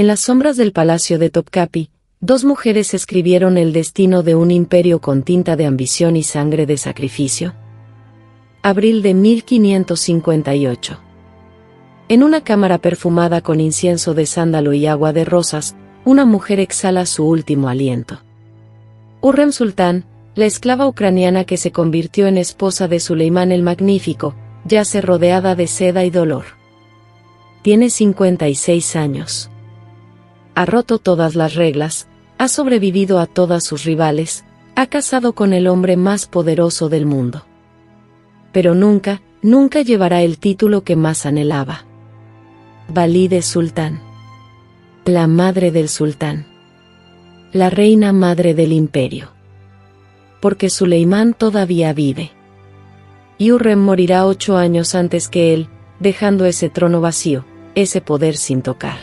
En las sombras del palacio de Topkapi, dos mujeres escribieron el destino de un imperio con tinta de ambición y sangre de sacrificio. Abril de 1558. En una cámara perfumada con incienso de sándalo y agua de rosas, una mujer exhala su último aliento. Hürrem Sultán, la esclava ucraniana que se convirtió en esposa de Suleimán el Magnífico, yace rodeada de seda y dolor. Tiene 56 años. Ha roto todas las reglas, ha sobrevivido a todas sus rivales, ha casado con el hombre más poderoso del mundo. Pero nunca, nunca llevará el título que más anhelaba. Valide Sultán. La madre del sultán. La reina madre del imperio. Porque Suleimán todavía vive. Y Hürrem morirá 8 años antes que él, dejando ese trono vacío, ese poder sin tocar.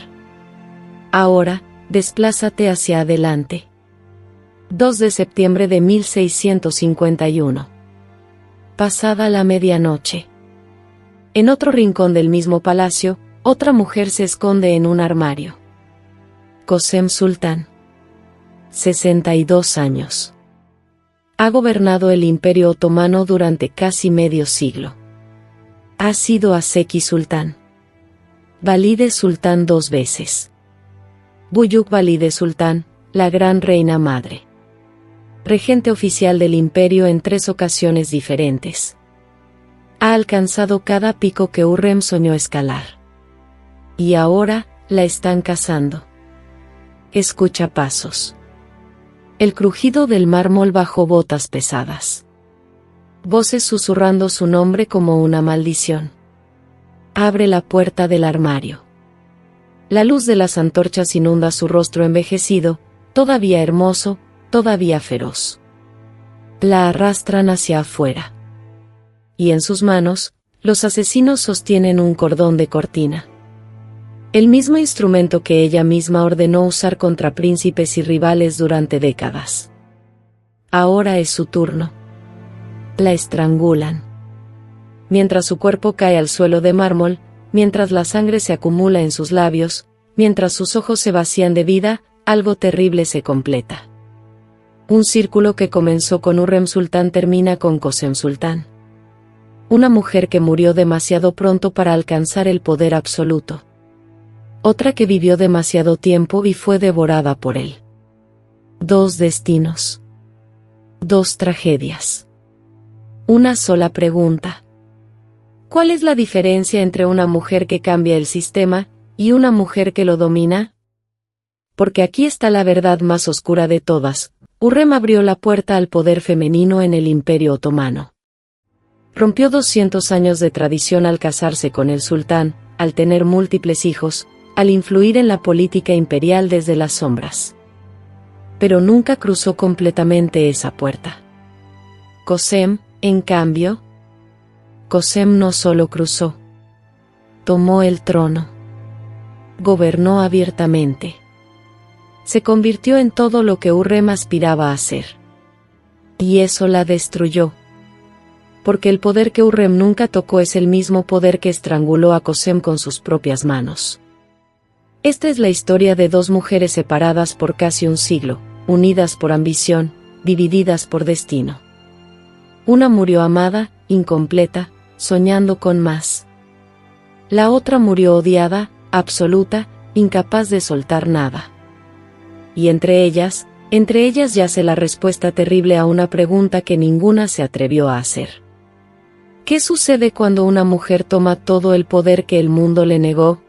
Ahora, desplázate hacia adelante. 2 de septiembre de 1651. Pasada la medianoche. En otro rincón del mismo palacio, otra mujer se esconde en un armario. Kösem Sultán. 62 años. Ha gobernado el Imperio Otomano durante casi medio siglo. Ha sido Aseki Sultán. Valide Sultán 2 veces. Buyuk Valide Sultán, la gran reina madre. Regente oficial del imperio en 3 ocasiones diferentes. Ha alcanzado cada pico que Hürrem soñó escalar. Y ahora, la están cazando. Escucha pasos. El crujido del mármol bajo botas pesadas. Voces susurrando su nombre como una maldición. Abre la puerta del armario. La luz de las antorchas inunda su rostro envejecido, todavía hermoso, todavía feroz. La arrastran hacia afuera. Y en sus manos, los asesinos sostienen un cordón de cortina. El mismo instrumento que ella misma ordenó usar contra príncipes y rivales durante décadas. Ahora es su turno. La estrangulan. Mientras su cuerpo cae al suelo de mármol, mientras la sangre se acumula en sus labios, mientras sus ojos se vacían de vida, algo terrible se completa. Un círculo que comenzó con Hürrem Sultán termina con Kösem Sultán. Una mujer que murió demasiado pronto para alcanzar el poder absoluto. Otra que vivió demasiado tiempo y fue devorada por él. 2 destinos. 2 tragedias. Una sola pregunta. ¿Cuál es la diferencia entre una mujer que cambia el sistema y una mujer que lo domina? Porque aquí está la verdad más oscura de todas. Hürrem abrió la puerta al poder femenino en el Imperio Otomano. Rompió 200 años de tradición al casarse con el sultán, al tener múltiples hijos, al influir en la política imperial desde las sombras. Pero nunca cruzó completamente esa puerta. Kösem, en cambio, Kösem no solo cruzó. Tomó el trono. Gobernó abiertamente. Se convirtió en todo lo que Hürrem aspiraba a ser. Y eso la destruyó. Porque el poder que Hürrem nunca tocó es el mismo poder que estranguló a Kösem con sus propias manos. Esta es la historia de 2 mujeres separadas por casi un siglo, unidas por ambición, divididas por destino. Una murió amada, incompleta, soñando con más. La otra murió odiada, absoluta, incapaz de soltar nada. Y entre ellas yace la respuesta terrible a una pregunta que ninguna se atrevió a hacer. ¿Qué sucede cuando una mujer toma todo el poder que el mundo le negó?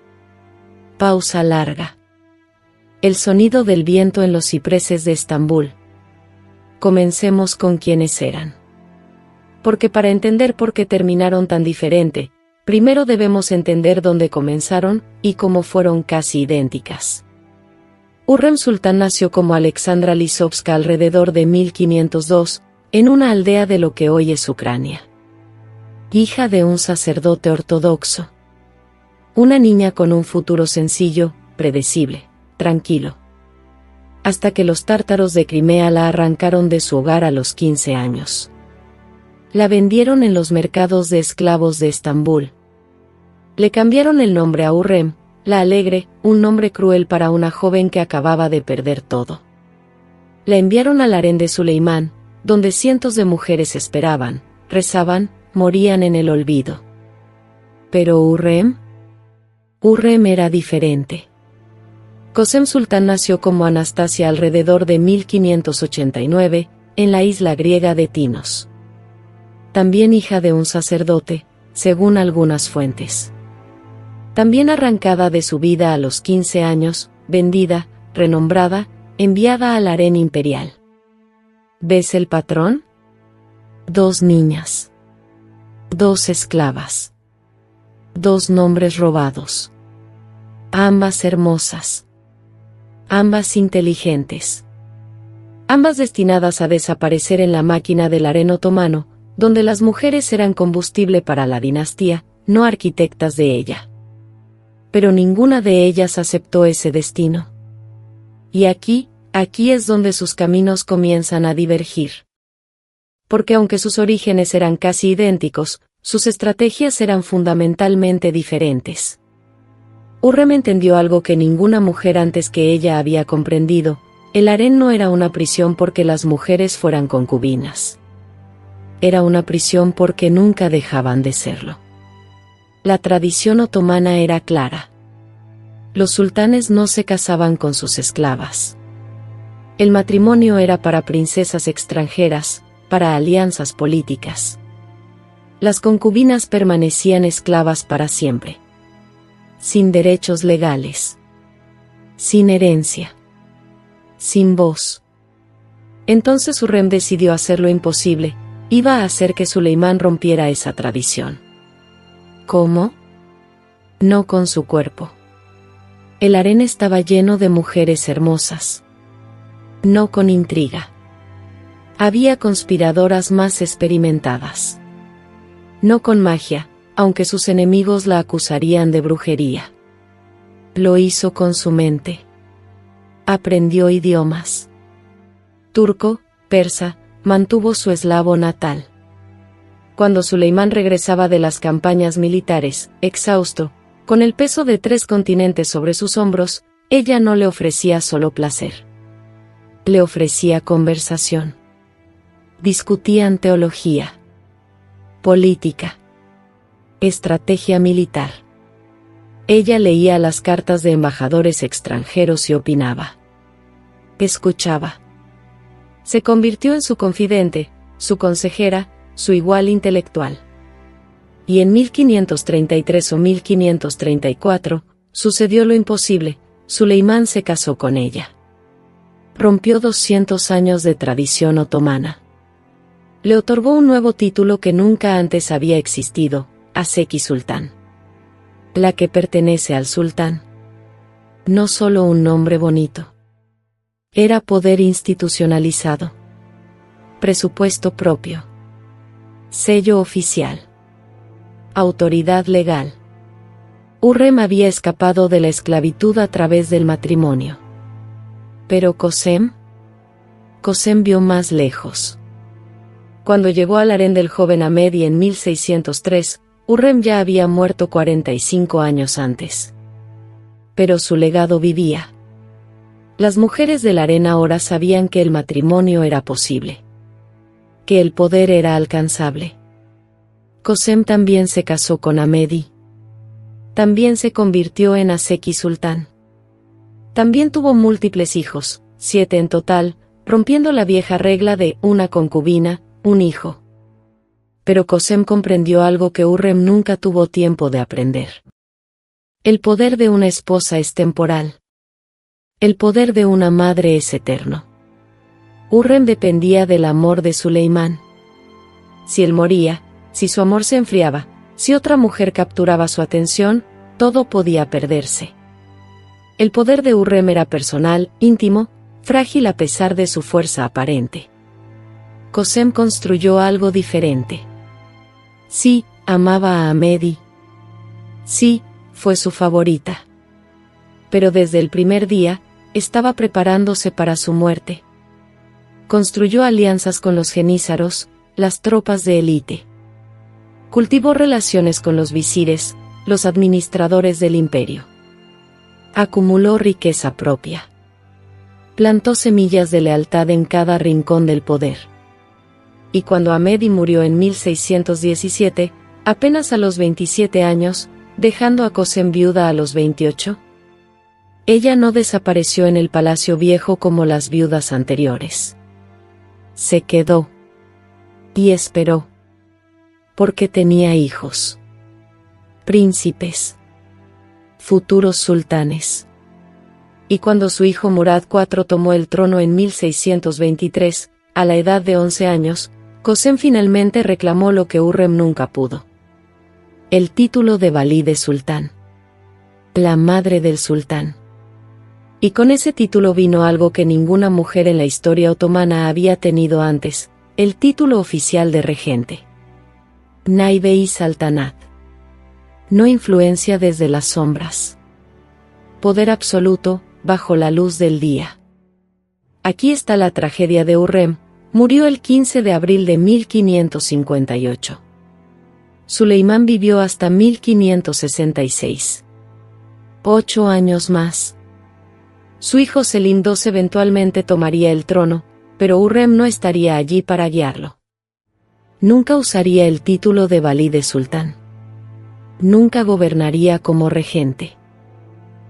Pausa larga. El sonido del viento en los cipreses de Estambul. Comencemos con quiénes eran. Porque para entender por qué terminaron tan diferente, primero debemos entender dónde comenzaron y cómo fueron casi idénticas. Hürrem Sultán nació como Alexandra Lisovska alrededor de 1502, en una aldea de lo que hoy es Ucrania. Hija de un sacerdote ortodoxo. Una niña con un futuro sencillo, predecible, tranquilo. Hasta que los tártaros de Crimea la arrancaron de su hogar a los 15 años. La vendieron en los mercados de esclavos de Estambul. Le cambiaron el nombre a Hürrem, la Alegre, un nombre cruel para una joven que acababa de perder todo. La enviaron al harén de Suleimán, donde cientos de mujeres esperaban, rezaban, morían en el olvido. Pero Hurrem era diferente. Qasem Sultán nació como Anastasia alrededor de 1589, en la isla griega de Tinos. También hija de un sacerdote, según algunas fuentes. También arrancada de su vida a los 15 años, vendida, renombrada, enviada al harén imperial. ¿Ves el patrón? 2 niñas. 2 esclavas. 2 nombres robados. Ambas hermosas. Ambas inteligentes. Ambas destinadas a desaparecer en la máquina del harén otomano, donde las mujeres eran combustible para la dinastía, no arquitectas de ella. Pero ninguna de ellas aceptó ese destino. Y aquí es donde sus caminos comienzan a divergir. Porque aunque sus orígenes eran casi idénticos, sus estrategias eran fundamentalmente diferentes. Hurrem entendió algo que ninguna mujer antes que ella había comprendido: el harén no era una prisión porque las mujeres fueran concubinas. Era una prisión porque nunca dejaban de serlo. La tradición otomana era clara. Los sultanes no se casaban con sus esclavas. El matrimonio era para princesas extranjeras, para alianzas políticas. Las concubinas permanecían esclavas para siempre. Sin derechos legales. Sin herencia. Sin voz. Entonces Hurrem decidió hacer lo imposible: iba a hacer que Suleimán rompiera esa tradición. ¿Cómo? No con su cuerpo. El harén estaba lleno de mujeres hermosas. No con intriga. Había conspiradoras más experimentadas. No con magia, aunque sus enemigos la acusarían de brujería. Lo hizo con su mente. Aprendió idiomas. Turco, persa, mantuvo su eslavo natal. Cuando Suleimán regresaba de las campañas militares, exhausto, con el peso de 3 continentes sobre sus hombros, ella no le ofrecía solo placer. Le ofrecía conversación. Discutían teología, política, estrategia militar. Ella leía las cartas de embajadores extranjeros y opinaba. Escuchaba. Se convirtió en su confidente, su consejera, su igual intelectual. Y en 1533 o 1534, sucedió lo imposible: Suleimán se casó con ella. Rompió 200 años de tradición otomana. Le otorgó un nuevo título que nunca antes había existido: Aseki Sultán. La que pertenece al sultán. No solo un nombre bonito. Era poder institucionalizado. Presupuesto propio. Sello oficial. Autoridad legal. Hurrem había escapado de la esclavitud a través del matrimonio. Pero Qasem vio más lejos. Cuando llegó al harén del joven Ahmedi en 1603, Hurrem ya había muerto 45 años antes. Pero su legado vivía. Las mujeres del harén ahora sabían que el matrimonio era posible. Que el poder era alcanzable. Qasem también se casó con Ahmedi. También se convirtió en Aseki Sultán. También tuvo múltiples hijos, 7 en total, rompiendo la vieja regla de una concubina, un hijo. Pero Qasem comprendió algo que Hurrem nunca tuvo tiempo de aprender. El poder de una esposa es temporal. El poder de una madre es eterno. Hurrem dependía del amor de Suleimán. Si él moría, si su amor se enfriaba, si otra mujer capturaba su atención, todo podía perderse. El poder de Hurrem era personal, íntimo, frágil a pesar de su fuerza aparente. Qasem construyó algo diferente. Sí, amaba a Ahmedi. Sí, fue su favorita. Pero desde el primer día, estaba preparándose para su muerte. Construyó alianzas con los genízaros, las tropas de élite. Cultivó relaciones con los visires, los administradores del imperio. Acumuló riqueza propia. Plantó semillas de lealtad en cada rincón del poder. Y cuando Ahmedi murió en 1617, apenas a los 27 años, dejando a Kösem viuda a los 28, ella no desapareció en el palacio viejo como las viudas anteriores. Se quedó. Y esperó. Porque tenía hijos. Príncipes. Futuros sultanes. Y cuando su hijo Murad IV tomó el trono en 1623, a la edad de 11 años, Kösem finalmente reclamó lo que Hürrem nunca pudo. El título de valide sultán. La madre del sultán. Y con ese título vino algo que ninguna mujer en la historia otomana había tenido antes, el título oficial de regente. Naibe-i Saltanat. No influencia desde las sombras. Poder absoluto, bajo la luz del día. Aquí está la tragedia de Hürrem. Murió el 15 de abril de 1558. Suleimán vivió hasta 1566. 8 años más. Su hijo Selim II eventualmente tomaría el trono, pero Hürrem no estaría allí para guiarlo. Nunca usaría el título de valide sultán. Nunca gobernaría como regente.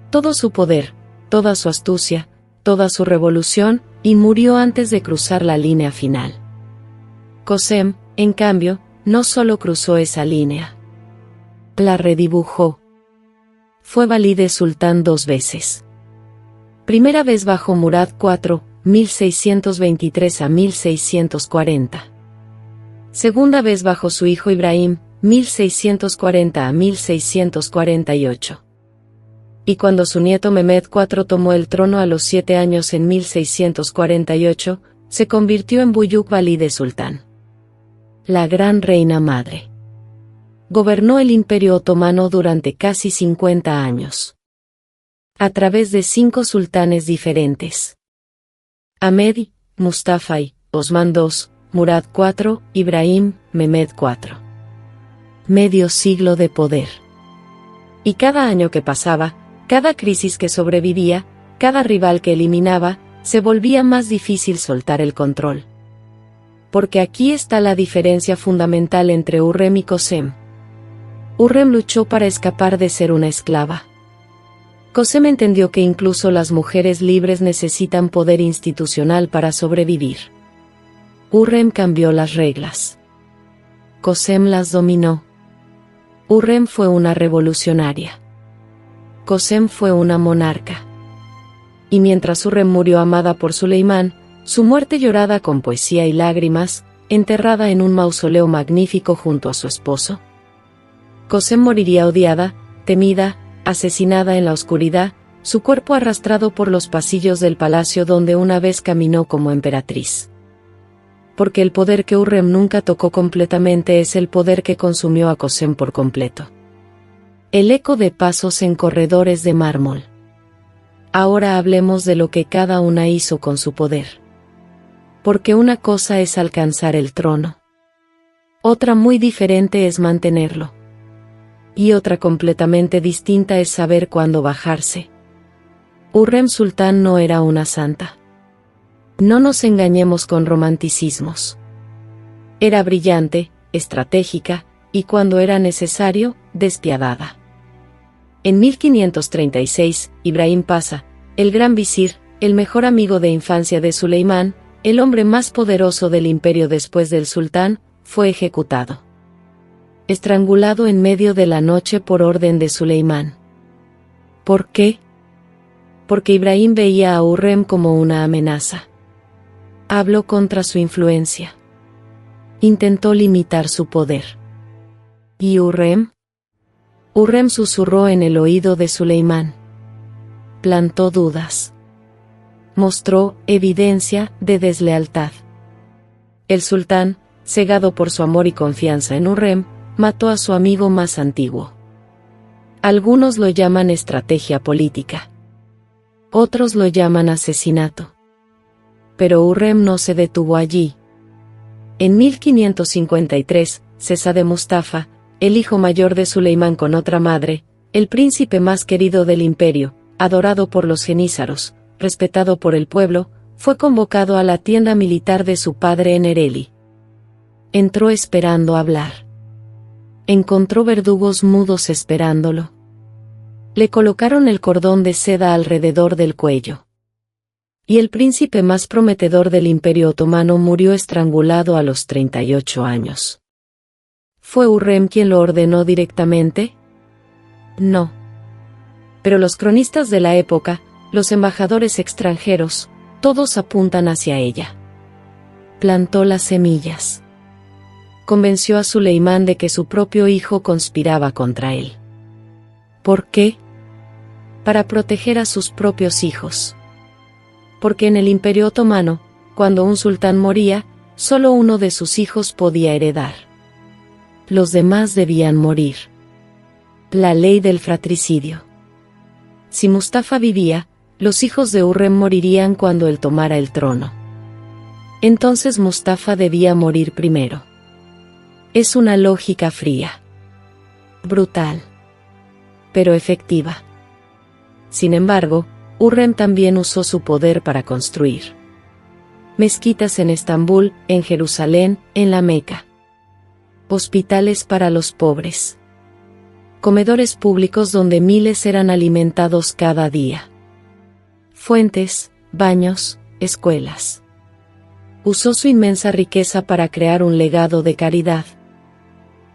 Todo su poder, toda su astucia, toda su revolución, y murió antes de cruzar la línea final. Kösem, en cambio, no solo cruzó esa línea. La redibujó. Fue valide sultán 2 veces. Primera vez bajo Murad IV, 1623 a 1640. Segunda vez bajo su hijo Ibrahim, 1640 a 1648. Y cuando su nieto Mehmed IV tomó el trono a los 7 años en 1648, se convirtió en Büyük Valide Sultán. La gran reina madre. Gobernó el Imperio Otomano durante casi 50 años. A través de 5 sultanes diferentes. Ahmedi, Mustafa I, Osman II, Murad IV, Ibrahim, Mehmed IV. Medio siglo de poder. Y cada año que pasaba, cada crisis que sobrevivía, cada rival que eliminaba, se volvía más difícil soltar el control. Porque aquí está la diferencia fundamental entre Hürrem y Kösem. Hürrem luchó para escapar de ser una esclava. Kösem entendió que incluso las mujeres libres necesitan poder institucional para sobrevivir. Hürrem cambió las reglas. Kösem las dominó. Hürrem fue una revolucionaria. Kösem fue una monarca. Y mientras Hürrem murió amada por Suleimán, su muerte llorada con poesía y lágrimas, enterrada en un mausoleo magnífico junto a su esposo, Kösem moriría odiada, temida, asesinada en la oscuridad, su cuerpo arrastrado por los pasillos del palacio donde una vez caminó como emperatriz. Porque el poder que Hürrem nunca tocó completamente es el poder que consumió a Kösem por completo. El eco de pasos en corredores de mármol. Ahora hablemos de lo que cada una hizo con su poder. Porque una cosa es alcanzar el trono. Otra muy diferente es mantenerlo. Y otra completamente distinta es saber cuándo bajarse. Hürrem Sultán no era una santa. No nos engañemos con romanticismos. Era brillante, estratégica, y cuando era necesario, despiadada. En 1536, Ibrahim Pasha, el gran visir, el mejor amigo de infancia de Suleimán, el hombre más poderoso del imperio después del sultán, fue ejecutado. Estrangulado en medio de la noche por orden de Suleimán. ¿Por qué? Porque Ibrahim veía a Hürrem como una amenaza. Habló contra su influencia. Intentó limitar su poder. ¿Y Hürrem? Hürrem susurró en el oído de Suleimán. Plantó dudas. Mostró evidencia de deslealtad. El sultán, cegado por su amor y confianza en Hürrem, mató a su amigo más antiguo. Algunos lo llaman estrategia política. Otros lo llaman asesinato. Pero Hürrem no se detuvo allí. En 1553, Şehzade Mustafa, el hijo mayor de Suleimán con otra madre, el príncipe más querido del imperio, adorado por los genízaros, respetado por el pueblo, fue convocado a la tienda militar de su padre en Ereli. Entró esperando hablar. Encontró verdugos mudos esperándolo. Le colocaron el cordón de seda alrededor del cuello. Y el príncipe más prometedor del Imperio Otomano murió estrangulado a los 38 años. ¿Fue Hürrem quien lo ordenó directamente? No. Pero los cronistas de la época, los embajadores extranjeros, todos apuntan hacia ella. Plantó las semillas. Convenció a Suleimán de que su propio hijo conspiraba contra él. ¿Por qué? Para proteger a sus propios hijos. Porque en el Imperio Otomano, cuando un sultán moría, solo uno de sus hijos podía heredar. Los demás debían morir. La ley del fratricidio. Si Mustafa vivía, los hijos de Hürrem morirían cuando él tomara el trono. Entonces Mustafa debía morir primero. Es una lógica fría. Brutal. Pero efectiva. Sin embargo, Hürrem también usó su poder para construir mezquitas en Estambul, en Jerusalén, en la Meca. Hospitales para los pobres. Comedores públicos donde miles eran alimentados cada día. Fuentes, baños, escuelas. Usó su inmensa riqueza para crear un legado de caridad.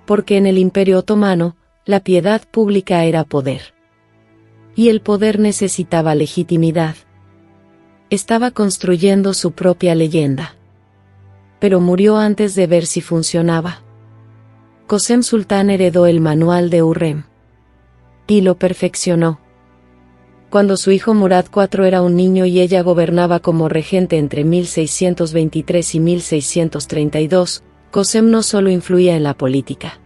Porque en el Imperio Otomano, la piedad pública era poder. Y el poder necesitaba legitimidad. Estaba construyendo su propia leyenda. Pero murió antes de ver si funcionaba. Kösem Sultán heredó el manual de Hürrem. Y lo perfeccionó. Cuando su hijo Murad IV era un niño y ella gobernaba como regente entre 1623 y 1632, Kösem no solo influía en la política.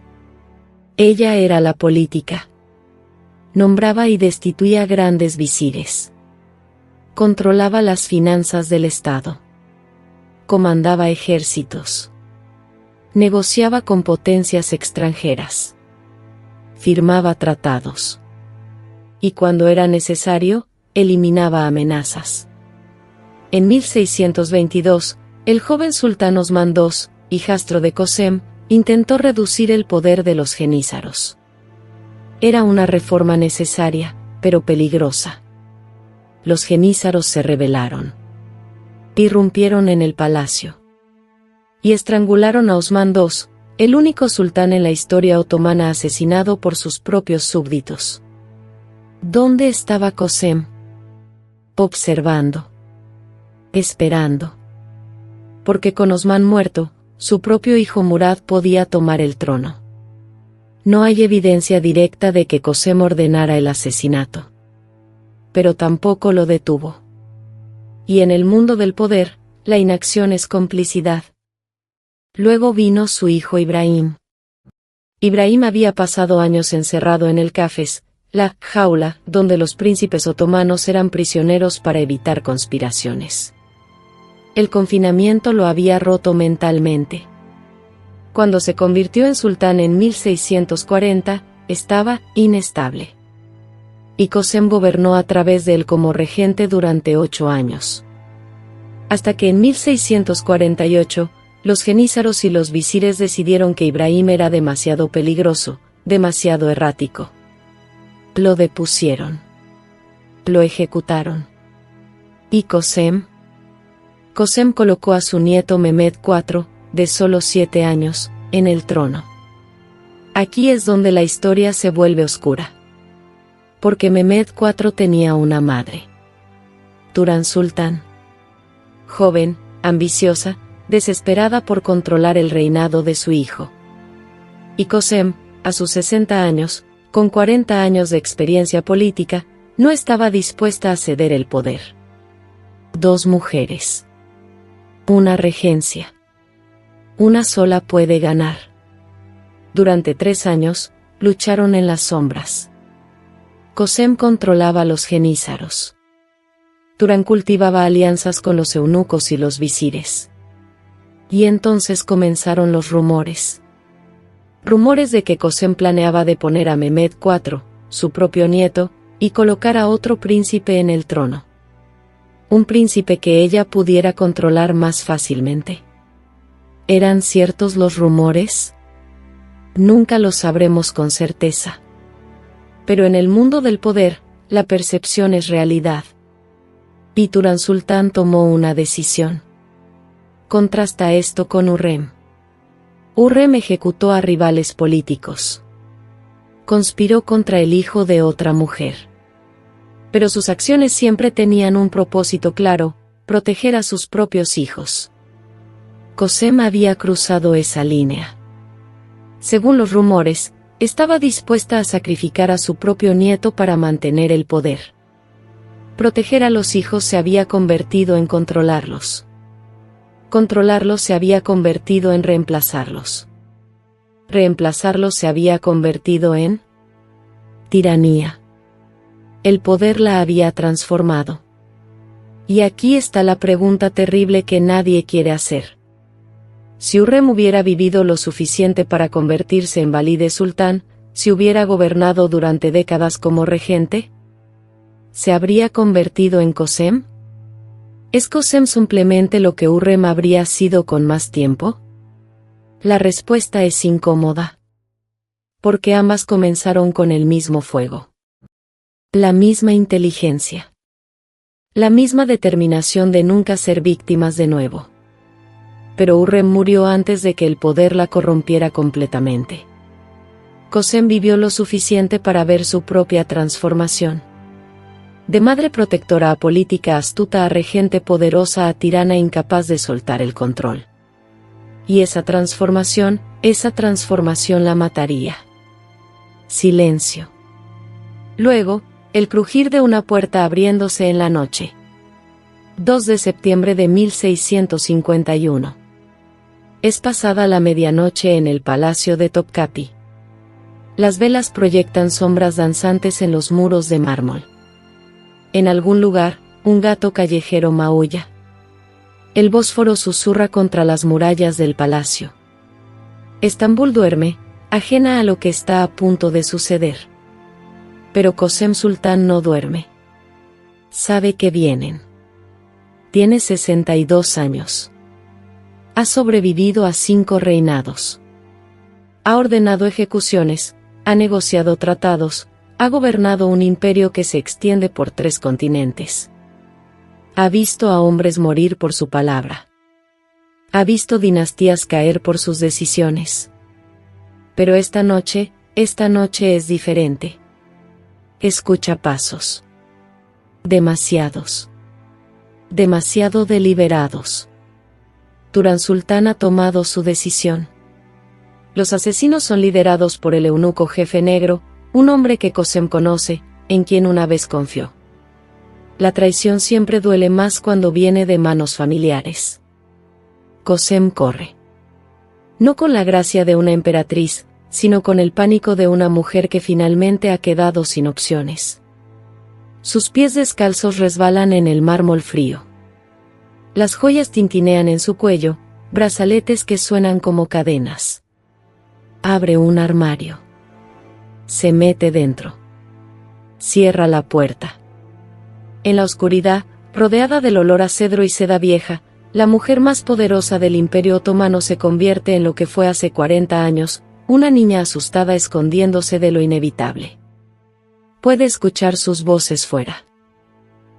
Ella era la política. Nombraba y destituía grandes visires. Controlaba las finanzas del Estado. Comandaba ejércitos. Negociaba con potencias extranjeras. Firmaba tratados. Y cuando era necesario, eliminaba amenazas. En 1622, el joven sultán Osman II, hijastro de Kösem, intentó reducir el poder de los genízaros. Era una reforma necesaria, pero peligrosa. Los genízaros se rebelaron. Irrumpieron en el palacio. Y estrangularon a Osman II, el único sultán en la historia otomana asesinado por sus propios súbditos. ¿Dónde estaba Kösem? Observando. Esperando. Porque con Osman muerto, su propio hijo Murad podía tomar el trono. No hay evidencia directa de que Kösem ordenara el asesinato. Pero tampoco lo detuvo. Y en el mundo del poder, la inacción es complicidad. Luego vino su hijo Ibrahim. Ibrahim había pasado años encerrado en el Cafés, la jaula, donde los príncipes otomanos eran prisioneros para evitar conspiraciones. El confinamiento lo había roto mentalmente. Cuando se convirtió en sultán en 1640, estaba inestable. Y Kösem gobernó a través de él como regente durante 8 años. Hasta que en 1648, los genízaros y los visires decidieron que Ibrahim era demasiado peligroso, demasiado errático. Lo depusieron. Lo ejecutaron. ¿Y Kösem? Kösem colocó a su nieto Mehmed IV, de solo 7 años, en el trono. Aquí es donde la historia se vuelve oscura. Porque Mehmed IV tenía una madre. Turan Sultán. Joven, ambiciosa, desesperada por controlar el reinado de su hijo. Y Kösem, a sus 60 años, con 40 años de experiencia política, no estaba dispuesta a ceder el poder. 2 mujeres. Una regencia. Una sola puede ganar. Durante 3 años, lucharon en las sombras. Kösem controlaba a los genízaros. Turan cultivaba alianzas con los eunucos y los visires. Y entonces comenzaron los rumores. Rumores de que Kösem planeaba deponer a Mehmed IV, su propio nieto, y colocar a otro príncipe en el trono. Un príncipe que ella pudiera controlar más fácilmente. ¿Eran ciertos los rumores? Nunca lo sabremos con certeza. Pero en el mundo del poder, la percepción es realidad. Y Turan Sultán tomó una decisión. Contrasta esto con Hurrem. Hurrem ejecutó a rivales políticos. Conspiró contra el hijo de otra mujer. Pero sus acciones siempre tenían un propósito claro: proteger a sus propios hijos. Qasem había cruzado esa línea. Según los rumores, estaba dispuesta a sacrificar a su propio nieto para mantener el poder. Proteger a los hijos se había convertido en controlarlos. Controlarlos se había convertido en reemplazarlos. Reemplazarlos se había convertido en tiranía. El poder la había transformado. Y aquí está la pregunta terrible que nadie quiere hacer. Si Hurrem hubiera vivido lo suficiente para convertirse en valide sultán, si hubiera gobernado durante décadas como regente, ¿se habría convertido en Qasem? ¿Es Qasem simplemente lo que Hurrem habría sido con más tiempo? La respuesta es incómoda. Porque ambas comenzaron con el mismo fuego. La misma inteligencia. La misma determinación de nunca ser víctimas de nuevo. Pero Hurrem murió antes de que el poder la corrompiera completamente. Qasem vivió lo suficiente para ver su propia transformación. De madre protectora a política astuta a regente poderosa a tirana incapaz de soltar el control. Y esa transformación la mataría. Silencio. Luego, el crujir de una puerta abriéndose en la noche. 2 de septiembre de 1651. Es pasada la medianoche en el palacio de Topkapi. Las velas proyectan sombras danzantes en los muros de mármol. En algún lugar, un gato callejero maulla. El Bósforo susurra contra las murallas del palacio. Estambul duerme, ajena a lo que está a punto de suceder. Pero Qasem Sultán no duerme. Sabe que vienen. Tiene 62 años. Ha sobrevivido a 5 reinados. Ha ordenado ejecuciones, ha negociado tratados, ha gobernado un imperio que se extiende por 3 continentes. Ha visto a hombres morir por su palabra. Ha visto dinastías caer por sus decisiones. Pero esta noche es diferente. Escucha pasos. Demasiados. Demasiado deliberados. Turan Sultán ha tomado su decisión. Los asesinos son liderados por el eunuco jefe negro, un hombre que Qasem conoce, en quien una vez confió. La traición siempre duele más cuando viene de manos familiares. Qasem corre. No con la gracia de una emperatriz, sino con el pánico de una mujer que finalmente ha quedado sin opciones. Sus pies descalzos resbalan en el mármol frío. Las joyas tintinean en su cuello, brazaletes que suenan como cadenas. Abre un armario. Se mete dentro. Cierra la puerta. En la oscuridad, rodeada del olor a cedro y seda vieja, la mujer más poderosa del Imperio Otomano se convierte en lo que fue hace 40 años, una niña asustada escondiéndose de lo inevitable. Puede escuchar sus voces fuera.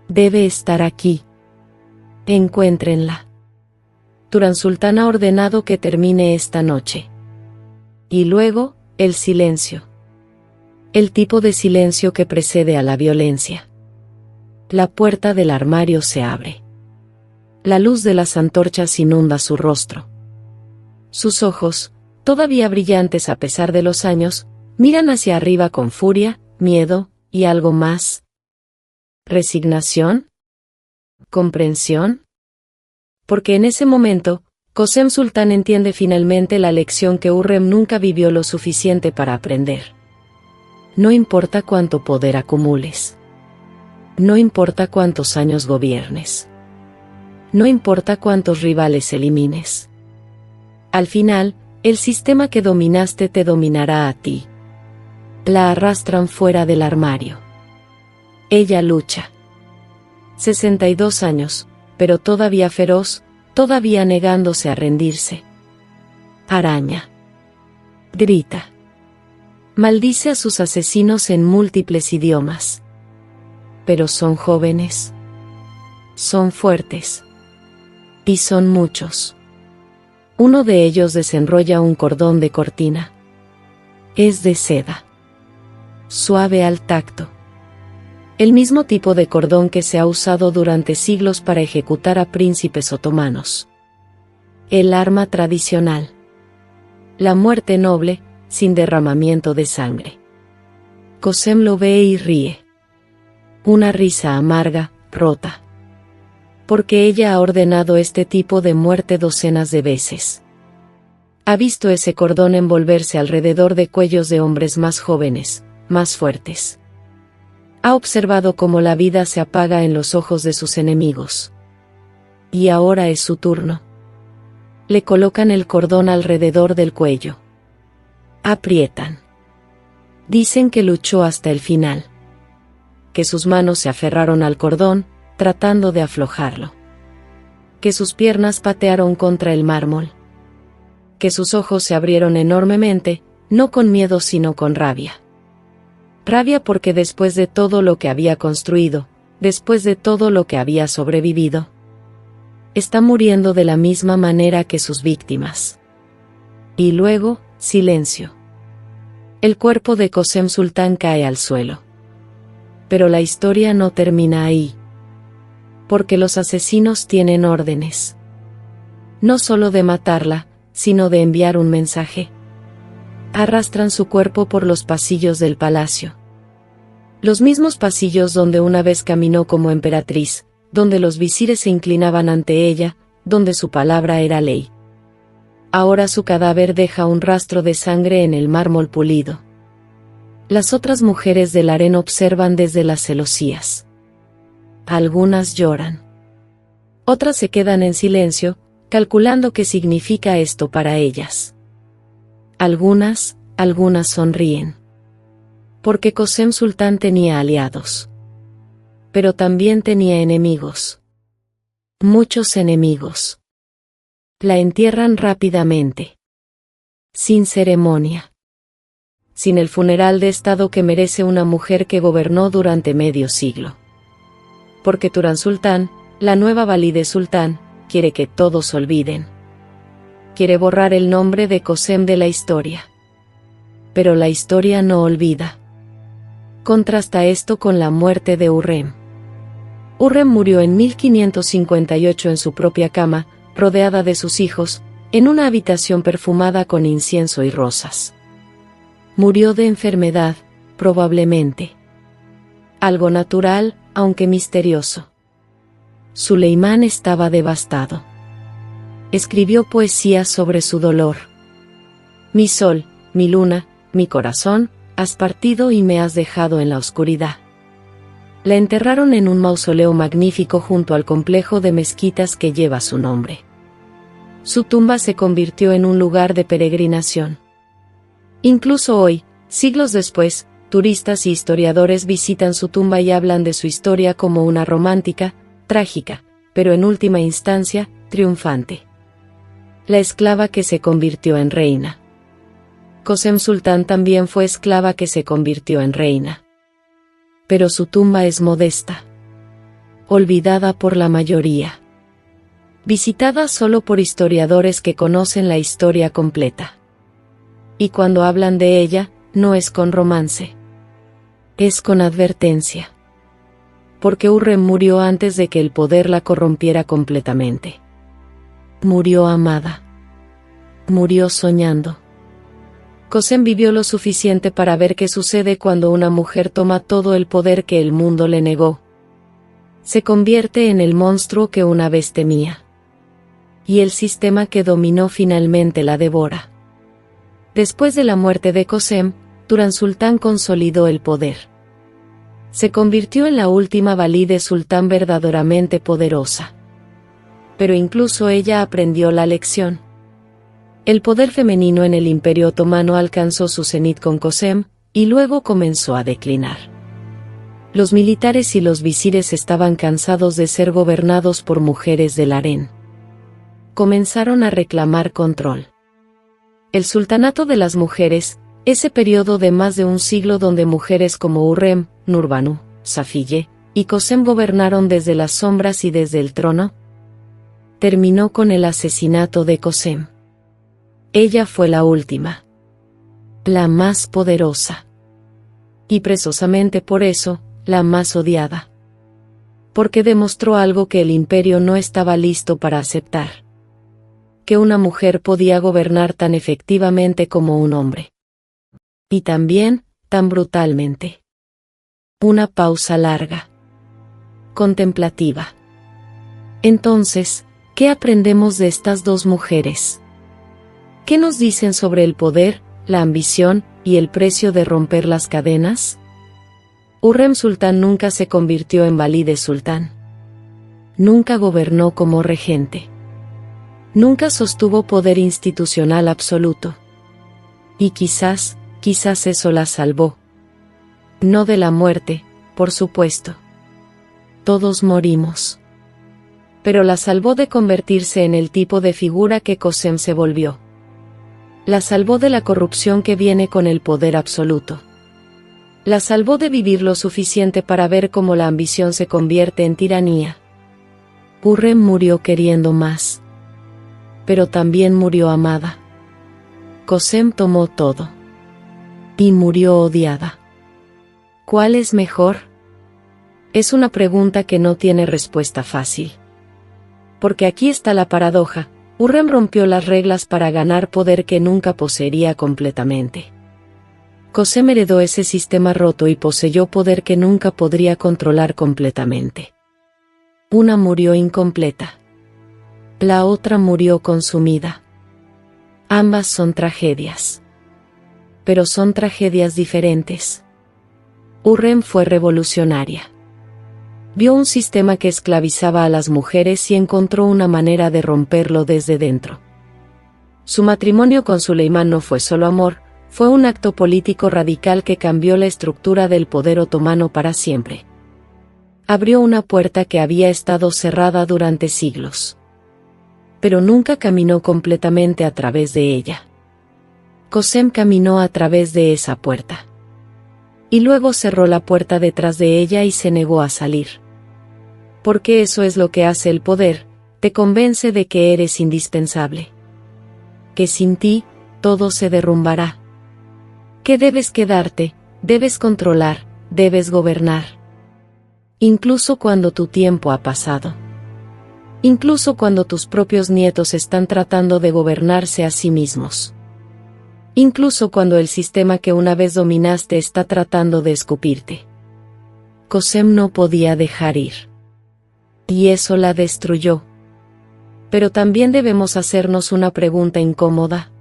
Debe estar aquí. Encuéntrenla. Turan Sultán ha ordenado que termine esta noche. Y luego, el silencio. El tipo de silencio que precede a la violencia. La puerta del armario se abre. La luz de las antorchas inunda su rostro. Sus ojos, todavía brillantes a pesar de los años, miran hacia arriba con furia, miedo, y algo más. ¿Resignación? ¿Comprensión? Porque en ese momento, Qasem Sultán entiende finalmente la lección que Hurrem nunca vivió lo suficiente para aprender. No importa cuánto poder acumules. No importa cuántos años gobiernes. No importa cuántos rivales elimines. Al final, el sistema que dominaste te dominará a ti. La arrastran fuera del armario. Ella lucha. 62 años, pero todavía feroz, todavía negándose a rendirse. Araña. Grita. Maldice a sus asesinos en múltiples idiomas. Pero son jóvenes. Son fuertes. Y son muchos. Uno de ellos desenrolla un cordón de cortina. Es de seda. Suave al tacto. El mismo tipo de cordón que se ha usado durante siglos para ejecutar a príncipes otomanos. El arma tradicional. La muerte noble, sin derramamiento de sangre. Qosem lo ve y ríe. Una risa amarga, rota. Porque ella ha ordenado este tipo de muerte docenas de veces. Ha visto ese cordón envolverse alrededor de cuellos de hombres más jóvenes, más fuertes. Ha observado cómo la vida se apaga en los ojos de sus enemigos. Y ahora es su turno. Le colocan el cordón alrededor del cuello. Aprietan. Dicen que luchó hasta el final. Que sus manos se aferraron al cordón, tratando de aflojarlo. Que sus piernas patearon contra el mármol. Que sus ojos se abrieron enormemente, no con miedo sino con rabia. Rabia porque después de todo lo que había construido, después de todo lo que había sobrevivido, está muriendo de la misma manera que sus víctimas. Y luego, silencio. El cuerpo de Qosem Sultán cae al suelo. Pero la historia no termina ahí. Porque los asesinos tienen órdenes. No solo de matarla, sino de enviar un mensaje. Arrastran su cuerpo por los pasillos del palacio. Los mismos pasillos donde una vez caminó como emperatriz, donde los visires se inclinaban ante ella, donde su palabra era ley. Ahora su cadáver deja un rastro de sangre en el mármol pulido. Las otras mujeres del harén observan desde las celosías. Algunas lloran. Otras se quedan en silencio, calculando qué significa esto para ellas. Algunas sonríen. Porque Qosem Sultán tenía aliados. Pero también tenía enemigos. Muchos enemigos. La entierran rápidamente. Sin ceremonia. Sin el funeral de estado que merece una mujer que gobernó durante medio siglo. Porque Turan Sultán, la nueva Valide Sultán, quiere que todos olviden. Quiere borrar el nombre de Qosem de la historia. Pero la historia no olvida. Contrasta esto con la muerte de Hurrem. Hurrem murió en 1558 en su propia cama, rodeada de sus hijos, en una habitación perfumada con incienso y rosas. Murió de enfermedad, probablemente. Algo natural, aunque misterioso. Suleimán estaba devastado. Escribió poesía sobre su dolor. Mi sol, mi luna, mi corazón, has partido y me has dejado en la oscuridad. La enterraron en un mausoleo magnífico junto al complejo de mezquitas que lleva su nombre. Su tumba se convirtió en un lugar de peregrinación. Incluso hoy, siglos después, turistas y historiadores visitan su tumba y hablan de su historia como una romántica, trágica, pero en última instancia, triunfante. La esclava que se convirtió en reina. Qosem Sultán también fue esclava que se convirtió en reina. Pero su tumba es modesta. Olvidada por la mayoría. Visitada solo por historiadores que conocen la historia completa. Y cuando hablan de ella, no es con romance. Es con advertencia. Porque Hurrem murió antes de que el poder la corrompiera completamente. Murió amada. Murió soñando. Qosem vivió lo suficiente para ver qué sucede cuando una mujer toma todo el poder que el mundo le negó. Se convierte en el monstruo que una vez temía. Y el sistema que dominó finalmente la devora. Después de la muerte de Qosem, Turan Sultán consolidó el poder. Se convirtió en la última Valide Sultán verdaderamente poderosa. Pero incluso ella aprendió la lección. El poder femenino en el Imperio Otomano alcanzó su cenit con Qosem, y luego comenzó a declinar. Los militares y los visires estaban cansados de ser gobernados por mujeres del harén. Comenzaron a reclamar control. El sultanato de las mujeres, ese periodo de más de un siglo donde mujeres como Hurrem, Nurbanu, Safiye y Qasem gobernaron desde las sombras y desde el trono, terminó con el asesinato de Qasem. Ella fue la última, la más poderosa. Y precisamente por eso, la más odiada. Porque demostró algo que el imperio no estaba listo para aceptar. Que una mujer podía gobernar tan efectivamente como un hombre. Y también, tan brutalmente. Una pausa larga. Contemplativa. Entonces, ¿qué aprendemos de estas dos mujeres? ¿Qué nos dicen sobre el poder, la ambición y el precio de romper las cadenas? Hurrem Sultán nunca se convirtió en Valide Sultán. Nunca gobernó como regente. Nunca sostuvo poder institucional absoluto. Y quizás eso la salvó. No de la muerte, por supuesto. Todos morimos. Pero la salvó de convertirse en el tipo de figura que Qasem se volvió. La salvó de la corrupción que viene con el poder absoluto. La salvó de vivir lo suficiente para ver cómo la ambición se convierte en tiranía. Hurrem murió queriendo más. Pero también murió amada. Qasem tomó todo. Y murió odiada. ¿Cuál es mejor? Es una pregunta que no tiene respuesta fácil. Porque aquí está la paradoja. Hurrem rompió las reglas para ganar poder que nunca poseería completamente. Qasem heredó ese sistema roto y poseyó poder que nunca podría controlar completamente. Una murió incompleta. La otra murió consumida. Ambas son tragedias. Pero son tragedias diferentes. Hurrem fue revolucionaria. Vio un sistema que esclavizaba a las mujeres y encontró una manera de romperlo desde dentro. Su matrimonio con Suleimán no fue solo amor, fue un acto político radical que cambió la estructura del poder otomano para siempre. Abrió una puerta que había estado cerrada durante siglos. Pero nunca caminó completamente a través de ella. Qasem caminó a través de esa puerta. Y luego cerró la puerta detrás de ella y se negó a salir. Porque eso es lo que hace el poder, te convence de que eres indispensable. Que sin ti, todo se derrumbará. Que debes quedarte, debes controlar, debes gobernar. Incluso cuando tu tiempo ha pasado. Incluso cuando tus propios nietos están tratando de gobernarse a sí mismos. Incluso cuando el sistema que una vez dominaste está tratando de escupirte. Qasem no podía dejar ir. Y eso la destruyó. Pero también debemos hacernos una pregunta incómoda.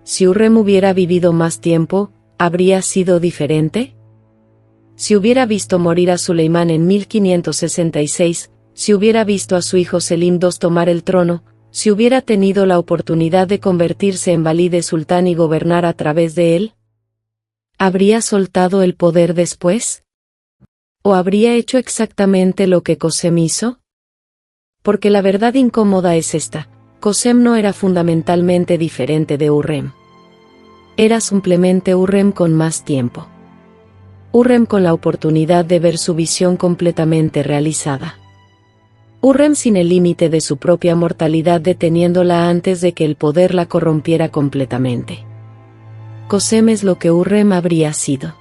Si Hurrem hubiera vivido más tiempo, ¿habría sido diferente? Si hubiera visto morir a Suleimán en 1566, si hubiera visto a su hijo Selim II tomar el trono, si hubiera tenido la oportunidad de convertirse en Valide Sultán y gobernar a través de él, ¿habría soltado el poder después? ¿O habría hecho exactamente lo que Qasem hizo? Porque la verdad incómoda es esta: Qasem no era fundamentalmente diferente de Hurrem. Era simplemente Hurrem con más tiempo. Hurrem con la oportunidad de ver su visión completamente realizada. Hurrem sin el límite de su propia mortalidad deteniéndola antes de que el poder la corrompiera completamente. Qasem es lo que Hurrem habría sido.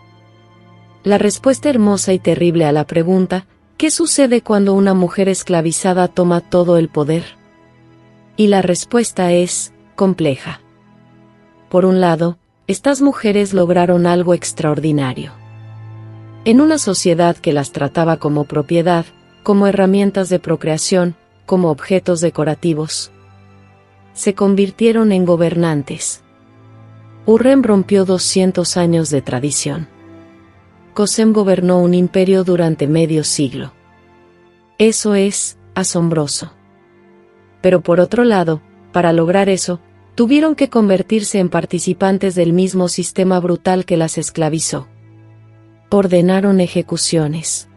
La respuesta hermosa y terrible a la pregunta, ¿qué sucede cuando una mujer esclavizada toma todo el poder? Y la respuesta es compleja. Por un lado, estas mujeres lograron algo extraordinario. En una sociedad que las trataba como propiedad, como herramientas de procreación, como objetos decorativos, se convirtieron en gobernantes. Hurrem rompió 200 años de tradición. Qasem gobernó un imperio durante medio siglo. Eso es asombroso. Pero por otro lado, para lograr eso, tuvieron que convertirse en participantes del mismo sistema brutal que las esclavizó. Ordenaron ejecuciones.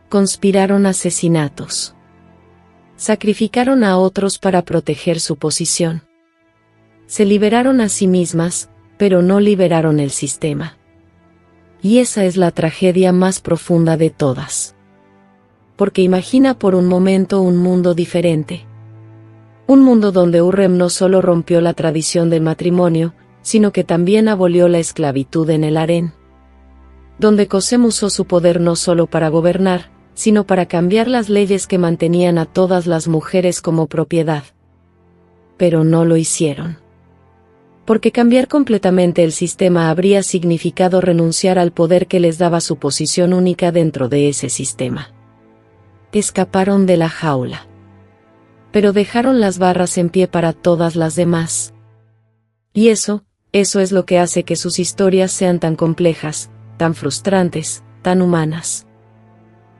Conspiraron asesinatos. Sacrificaron a otros para proteger su posición. Se liberaron a sí mismas, pero no liberaron el sistema. Y esa es la tragedia más profunda de todas. Porque imagina por un momento un mundo diferente. Un mundo donde Hurrem no solo rompió la tradición del matrimonio, sino que también abolió la esclavitud en el harén. Donde Qosem usó su poder no solo para gobernar, sino para cambiar las leyes que mantenían a todas las mujeres como propiedad. Pero no lo hicieron. Porque cambiar completamente el sistema habría significado renunciar al poder que les daba su posición única dentro de ese sistema. Escaparon de la jaula. Pero dejaron las barras en pie para todas las demás. Y eso es lo que hace que sus historias sean tan complejas, tan frustrantes, tan humanas.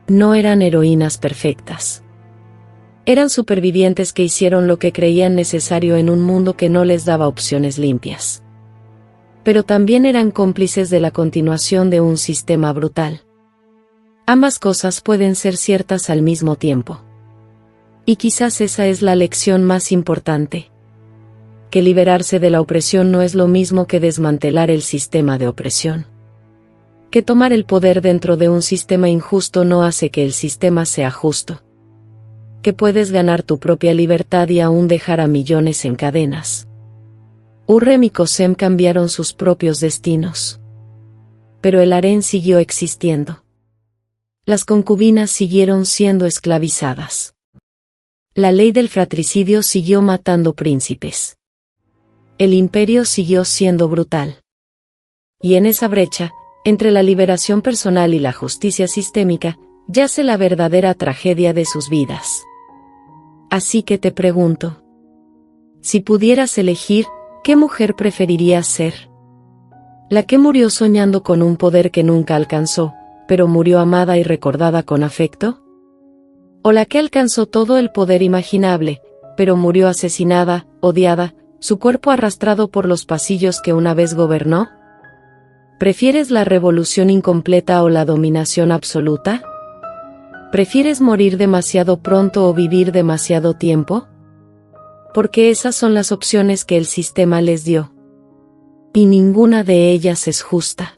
No eran heroínas perfectas. Eran supervivientes que hicieron lo que creían necesario en un mundo que no les daba opciones limpias. Pero también eran cómplices de la continuación de un sistema brutal. Ambas cosas pueden ser ciertas al mismo tiempo. Y quizás esa es la lección más importante. Que liberarse de la opresión no es lo mismo que desmantelar el sistema de opresión. Que tomar el poder dentro de un sistema injusto no hace que el sistema sea justo. Que puedes ganar tu propia libertad y aún dejar a millones en cadenas. Hurrem y Qosem cambiaron sus propios destinos. Pero el harén siguió existiendo. Las concubinas siguieron siendo esclavizadas. La ley del fratricidio siguió matando príncipes. El imperio siguió siendo brutal. Y en esa brecha, entre la liberación personal y la justicia sistémica, yace la verdadera tragedia de sus vidas. Así que te pregunto, si pudieras elegir, ¿qué mujer preferirías ser? ¿La que murió soñando con un poder que nunca alcanzó, pero murió amada y recordada con afecto? ¿O la que alcanzó todo el poder imaginable, pero murió asesinada, odiada, su cuerpo arrastrado por los pasillos que una vez gobernó? ¿Prefieres la revolución incompleta o la dominación absoluta? ¿Prefieres morir demasiado pronto o vivir demasiado tiempo? Porque esas son las opciones que el sistema les dio. Y ninguna de ellas es justa.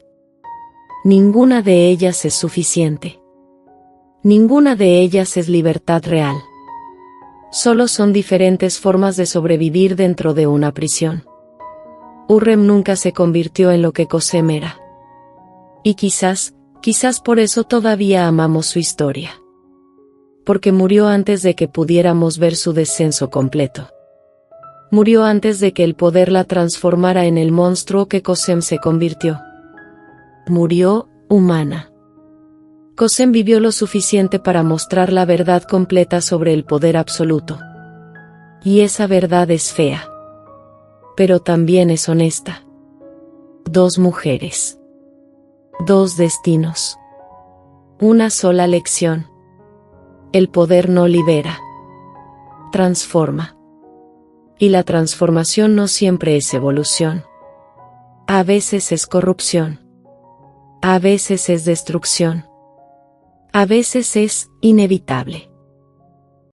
Ninguna de ellas es suficiente. Ninguna de ellas es libertad real. Solo son diferentes formas de sobrevivir dentro de una prisión. Hurrem nunca se convirtió en lo que Qosem era. Y quizás por eso todavía amamos su historia. Porque murió antes de que pudiéramos ver su descenso completo. Murió antes de que el poder la transformara en el monstruo que Qosem se convirtió. Murió humana. Qosem vivió lo suficiente para mostrar la verdad completa sobre el poder absoluto. Y esa verdad es fea. Pero también es honesta. 2 mujeres. 2 destinos. Una sola lección. El poder no libera. Transforma. Y la transformación no siempre es evolución. A veces es corrupción. A veces es destrucción. A veces es inevitable.